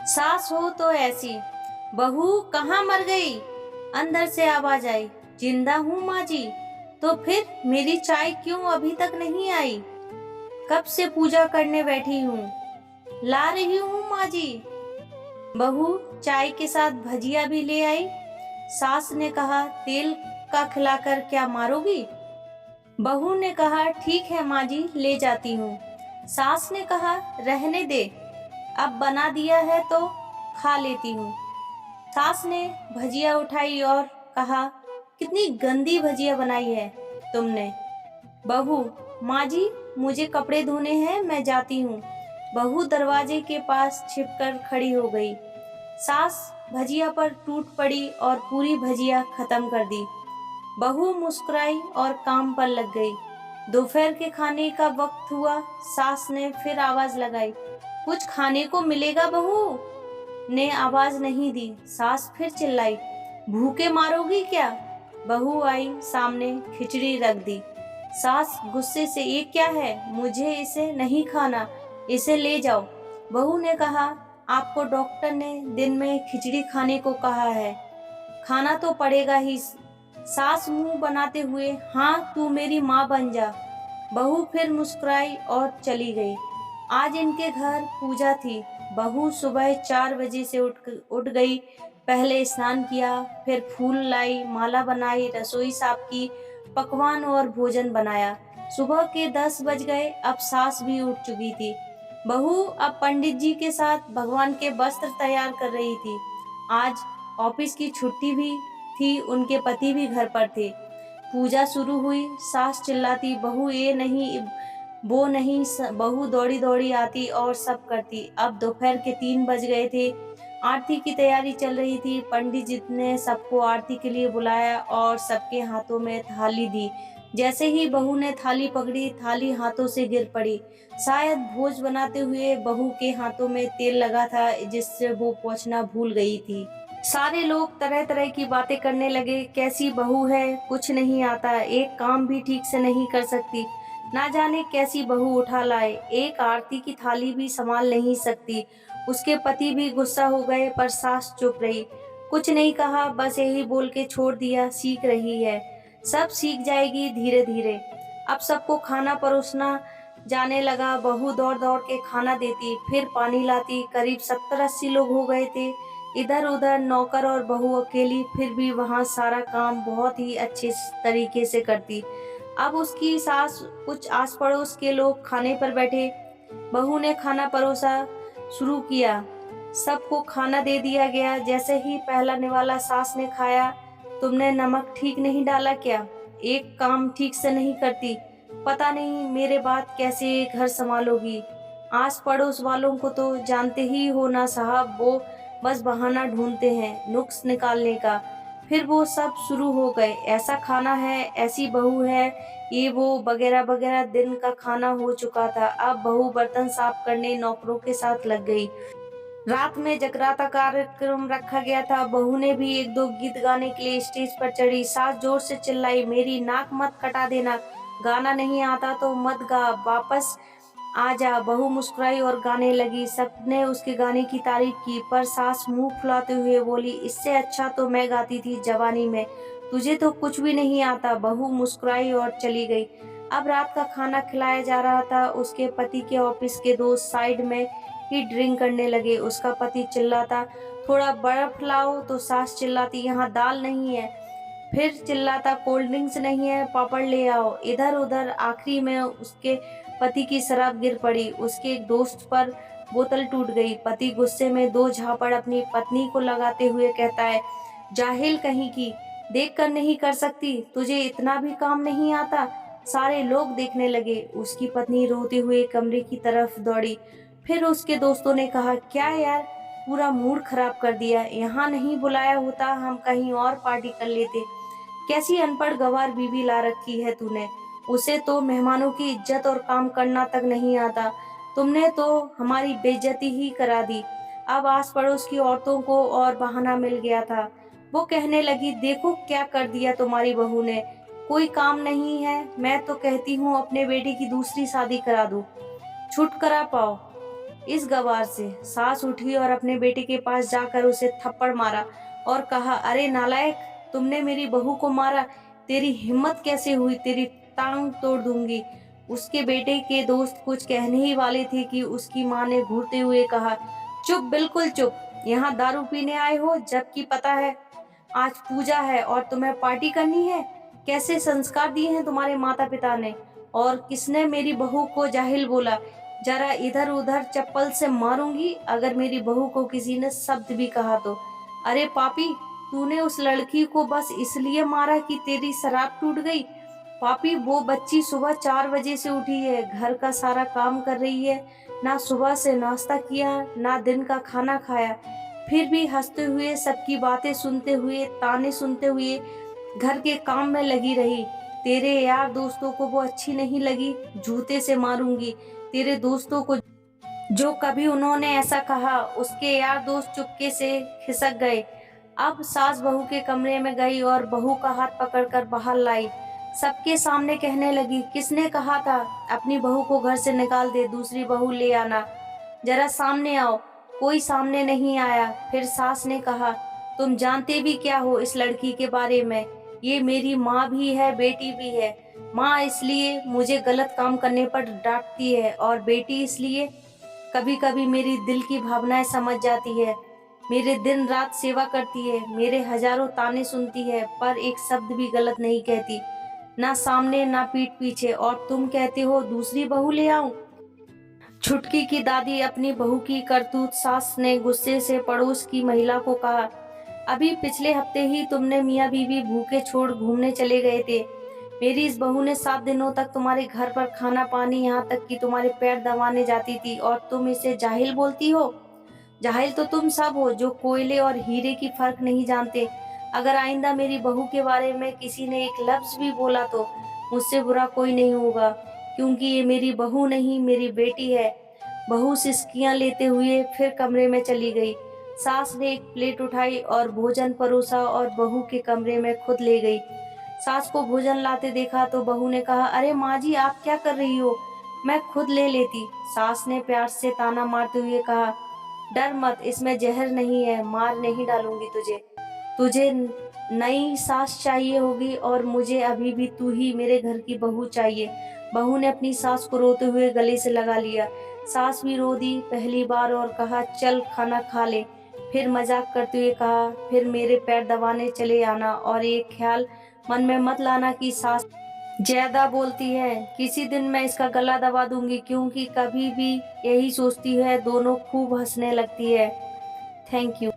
सास हो तो ऐसी, बहू कहाँ मर गई? अंदर से आवाज आई, जिंदा हूँ माँ जी। तो फिर मेरी चाय क्यों अभी तक नहीं आई? कब से पूजा करने बैठी हूँ, ला रही हूँ माँ जी। बहू चाय के साथ भजिया भी ले आई। सास ने कहा, तेल का खिलाकर क्या मारोगी? बहू ने कहा, ठीक है माँ जी, ले जाती हूँ। सास ने कहा, रहने दे, अब बना दिया है तो खा लेती हूँ। सास ने भजिया उठाई और कहा, कितनी गंदी भजिया बनाई है तुमने। बहू, माँ जी मुझे कपड़े धोने हैं, मैं जाती हूँ। बहू दरवाजे के पास छिपकर खड़ी हो गई। सास भजिया पर टूट पड़ी और पूरी भजिया खत्म कर दी। बहू मुस्कुराई और काम पर लग गई। दोपहर के खाने का वक्त हुआ। सास ने फिर आवाज लगाई, कुछ खाने को मिलेगा? बहू ने आवाज नहीं दी। सास फिर चिल्लाई, भूखे मारोगी क्या? बहू आई सामने, खिचड़ी रख दी। सास गुस्से से, ये क्या है? मुझे इसे नहीं खाना, इसे ले जाओ। बहू ने कहा, आपको डॉक्टर ने दिन में खिचड़ी खाने को कहा है, खाना तो पड़ेगा ही। सास मुंह बनाते हुए, हाँ तू मेरी माँ बन जा। बहू फिर मुस्कुराई और चली गई। आज इनके घर पूजा थी। बहू सुबह 4 बजे से उठ गई। पहले स्नान किया, फिर फूल लाई, माला बनाई, रसोई साफ की, पकवान और भोजन बनाया। सुबह के 10 बज गए। अब सास भी उठ चुकी थी। बहू अब पंडित जी के साथ भगवान के वस्त्र तैयार कर रही थी। आज ऑफिस की छुट्टी भी थी, उनके पति भी घर पर थे। पूजा शुरू हुई। सास चिल्लाती, बहू ये नहीं वो नहीं। बहू दौड़ी दौड़ी आती और सब करती। अब दोपहर के 3 बज गए थे। आरती की तैयारी चल रही थी। पंडित जी ने सबको आरती के लिए बुलाया और सबके हाथों में थाली दी। जैसे ही बहू ने थाली पकड़ी, थाली हाथों से गिर पड़ी। शायद भोज बनाते हुए बहू के हाथों में तेल लगा था, जिससे वो पोंछना भूल गई थी। सारे लोग तरह तरह की बातें करने लगे, कैसी बहू है, कुछ नहीं आता, एक काम भी ठीक से नहीं कर सकती, ना जाने कैसी बहू उठा लाए, एक आरती की थाली भी संभाल नहीं सकती। उसके पति भी गुस्सा हो गए, पर सास चुप रही, कुछ नहीं कहा, बस यही बोल के छोड़ दिया, सीख रही है, सब सीख जाएगी धीरे धीरे। अब सबको खाना परोसना जाने लगा। बहू दौड़ दौड़ के खाना देती, फिर पानी लाती। करीब 70-80 लोग हो गए थे। इधर उधर नौकर और बहू अकेली, फिर भी वहाँ सारा काम बहुत ही अच्छे तरीके से करती। अब उसकी सास, कुछ आस पड़ोस के लोग खाने पर बैठे। बहू ने खाना परोसा शुरू किया। सबको खाना दे दिया गया। जैसे ही पहला निवाला सास ने खाया, तुमने नमक ठीक नहीं डाला क्या? एक काम ठीक से नहीं करती, पता नहीं मेरे बाद कैसे घर संभालोगी। आस पड़ोस वालों को तो जानते ही हो ना साहब, वो बस बहाना ढूंढते हैं नुक्स निकालने का। फिर वो सब शुरू हो गए, ऐसा खाना है, ऐसी बहू है, ये वो वगैरह वगैरह। दिन का खाना हो चुका था। अब बहू बर्तन साफ करने नौकरों के साथ लग गई। रात में जगराता कार्यक्रम रखा गया था। बहू ने भी एक दो गीत गाने के लिए स्टेज पर चढ़ी। सास जोर से चिल्लाई, मेरी नाक मत कटा देना, गाना नहीं आता तो मत गा, वापस आ जा। बहू मुस्कुराई और गाने लगी। सबने उसके गाने की तारीफ की, पर सास मुंह फुलाते हुए बोली, इससे अच्छा तो मैं गाती थी जवानी में, तुझे तो कुछ भी नहीं आता। बहू मुस्कुराई और चली गई। अब रात का खाना खिलाया जा रहा था। उसके पति के ऑफिस के दोस्त साइड में ही ड्रिंक करने लगे। उसका पति चिल्लाता, थोड़ा बर्फ लाओ, तो सास चिल्लाती, यहाँ दाल नहीं है। फिर चिल्लाता, कोल्ड ड्रिंक्स नहीं है, पापड़ ले आओ। इधर उधर आखिरी में उसके पति की शराब गिर पड़ी। उसके एक दोस्त पर बोतल टूट गई। पति गुस्से में 2 झापड़ अपनी पत्नी को लगाते हुए कहता है, जाहिल कहीं की, देख कर नहीं कर सकती, तुझे इतना भी काम नहीं आता। सारे लोग देखने लगे। उसकी पत्नी रोते हुए कमरे की तरफ दौड़ी। फिर उसके दोस्तों ने कहा, क्या यार, पूरा मूड खराब कर दिया, यहाँ नहीं बुलाया होता, हम कहीं और पार्टी कर लेते। कैसी अनपढ़ गंवार बीवी ला रखी है तूने, उसे तो मेहमानों की इज्जत और काम करना तक नहीं आता। तुमने तो हमारी बेइज्जती ही करा दी। अब आस पड़ोस की औरतों को और बहाना मिल गया था। वो कहने लगी, देखो क्या कर दिया तुम्हारी बहू ने, कोई काम नहीं है, मैं तो कहती हूँ अपने बेटे की दूसरी शादी करा दो, छुटकारा पाओ। इस गवार से सास उठी और अपने बेटे के पास जाकर उसे थप्पड़ मारा और कहा, अरे नालायक, तुमने मेरी बहू को मारा, तेरी हिम्मत कैसे हुई, तेरी टांग तोड़ दूंगी। उसके बेटे के दोस्त कुछ कहने ही वाले थे कि उसकी माँ ने घूरते हुए कहा, चुप, बिल्कुल चुप, यहाँ दारू पीने आए हो जबकि पता है आज पूजा है और तुम्हें पार्टी करनी है। कैसे संस्कार दिए हैं तुम्हारे माता पिता ने, और किसने मेरी बहू को जाहिल बोला। जरा इधर उधर चप्पल से मारूंगी अगर मेरी बहू को किसी ने शब्द भी कहा तो। अरे पापी, तूने उस लड़की को बस इसलिए मारा कि तेरी शराब टूट गई। पापी, वो बच्ची सुबह 4 बजे से उठी है, घर का सारा काम कर रही है, ना सुबह से नाश्ता किया ना दिन का खाना खाया, फिर भी हंसते हुए, सबकी बातें सुनते हुए, ताने सुनते हुए घर के काम में लगी रही। तेरे यार दोस्तों को वो अच्छी नहीं लगी, जूते से मारूंगी। तेरे दोस्तों को जो कभी उन्होंने ऐसा कहा, उसके यार दोस्त चुपके से खिसक गए। अब सास बहू के कमरे में गई और बहू का हाथ पकड़कर बाहर लाई। सबके सामने कहने लगी, किसने कहा था अपनी बहू को घर से निकाल दे, दूसरी बहू ले आना, जरा सामने आओ। कोई सामने नहीं आया। फिर सास ने कहा, तुम जानते भी क्या हो इस लड़की के बारे में, ये मेरी माँ भी है, बेटी भी है। माँ इसलिए मुझे गलत काम करने पर डांटती है और बेटी इसलिए कभी कभी मेरी दिल की भावनाएं समझ जाती है। मेरे दिन रात सेवा करती है, मेरे हजारों ताने सुनती है, पर एक शब्द भी गलत नहीं कहती, ना सामने ना पीठ पीछे। और तुम कहते हो दूसरी बहू ले आऊं। छुटकी की दादी अपनी बहू की करतूत, सास ने गुस्से से पड़ोस की महिला को कहा, अभी पिछले हफ्ते ही तुमने मियाँ बीवी भूखे छोड़ घूमने चले गए थे। मेरी इस बहू ने 7 दिनों तक तुम्हारे घर पर खाना पानी, यहाँ तक कि तुम्हारे पैर दबाने जाती थी, और तुम इसे जाहिल बोलती हो। जाहिल तो तुम सब हो जो कोयले और हीरे की फर्क नहीं जानते। अगर आइंदा मेरी बहू के बारे में किसी ने एक लफ्ज भी बोला तो मुझसे बुरा कोई नहीं होगा, क्योंकि ये मेरी बहू नहीं, मेरी बेटी है। बहू सिसकियां लेते हुए फिर कमरे में चली गई। सास ने एक प्लेट उठाई और भोजन परोसा और बहू के कमरे में खुद ले गई। सास को भोजन लाते देखा तो बहू ने कहा, अरे माँ जी, आप क्या कर रही हो, मैं खुद ले लेती। सास ने प्यार से ताना मारते हुए कहा, डर मत, इसमें जहर नहीं है, मार नहीं डालूंगी तुझे। तुझे नई सास चाहिए होगी और मुझे अभी भी तू ही मेरे घर की बहू चाहिए। बहू ने अपनी सास को रोते हुए गले से लगा लिया। सास भी रो दी पहली बार और कहा, चल खाना खा ले। फिर मजाक करते हुए कहा, फिर मेरे पैर दबाने चले आना, और एक ख्याल मन में मत लाना कि सास ज्यादा बोलती है, किसी दिन मैं इसका गला दबा दूंगी, क्योंकि कभी भी यही सोचती है। दोनों खूब हंसने लगती है। Thank you.